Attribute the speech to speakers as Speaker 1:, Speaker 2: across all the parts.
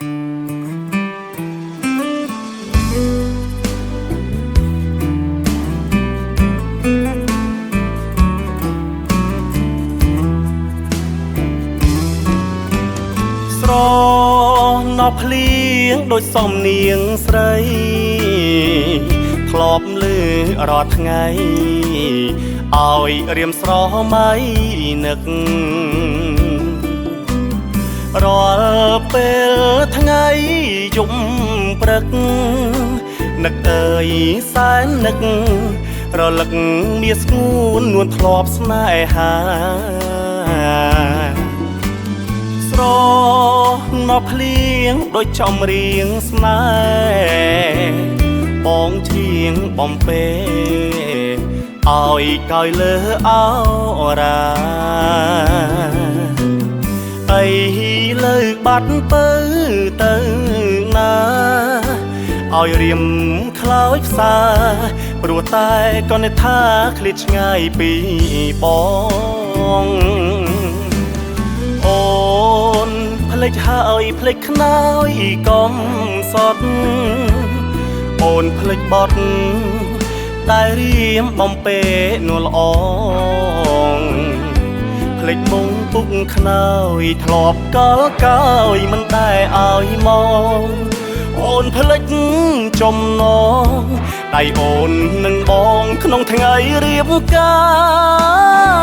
Speaker 1: ស្រណោះភ្លៀងដូចសំនៀងស្រីធ្លាប់លឺរាល់ថ្ងៃឲ្យរៀមស្រមៃនឹករាល់ពេលថ្ងៃយប់ព្រឹកនឹកអើយសែននឹករលឹកមាសស្ងួននួនធ្លាប់ស្នេហាស្រណោះភ្លៀងដូចចំរៀងស្នេហ៍បងឈៀងបំពេឲ្យកោយលើអរាអីលើបាត់ពើទៅណាឲ្យរៀមខ្លោចផ្សាព្រោះតែក៏នឹកថាឃ្លាតឆ្ងាយពីបងអូនភ្លេចហើយភ្លេចខ្នើយកុំសត់អូនភ្លេចបត់តែរៀមបំពេនួលល្អភ្លេចមុងពុកខ្នើយធ្លាប់កលកោយមិនដែលឲ្យមកអូនភ្លេចចំណងដៃអូននឹងបងក្នុងថ្ងៃរៀបកា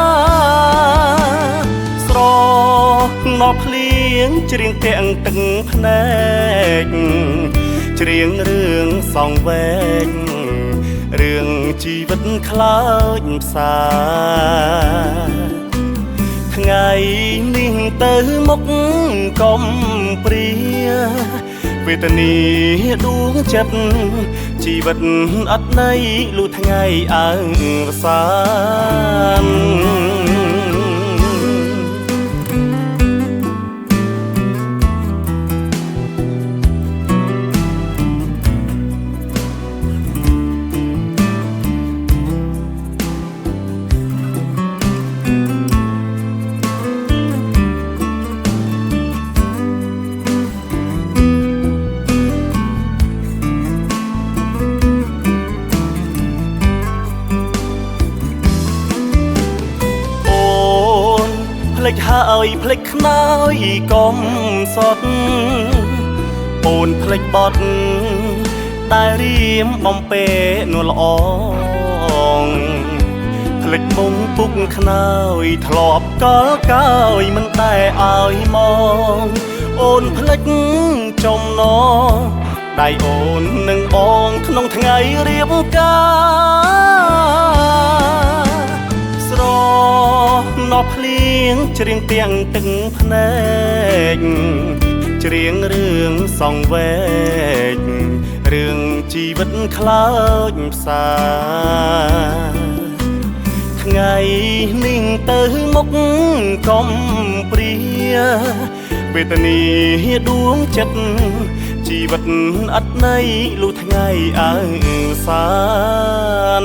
Speaker 1: រស្រណោះភ្លៀងច្រៀងទាំងទឹកភ្នែកច្រៀងរឿងសងវែករឿងជីវិតខ្លោចផ្សាថ្ងៃនេះទៅមុខកុំព្រាវេទនាដួងចិត្តជីវិតអត់ន័យលុះថ្ងៃអើវសានភ្លេចហើយភ្លេចខ្នើយកុំសត់អូនភ្លេចបត់តែរៀមបំពេនួលល្អភ្លេចមុំពុកខ្នើយធ្លាប់កលកោយមិនដែលឲ្យមកអូនភ្លេចចំណងដៃអូននឹងបងក្នុងថ្ងៃរៀបការស្រណោះភ្លៀងច្រៀងទាំងទឹកភ្នែកច្រៀងរឿងសងវែករឿងជីវិតខ្លោចផ្សាថ្ងៃនេះទៅមុខកុំព្រាវេទនាដួងចិត្តជីវិតអត់ន័យលុះថ្ងៃអើវសាន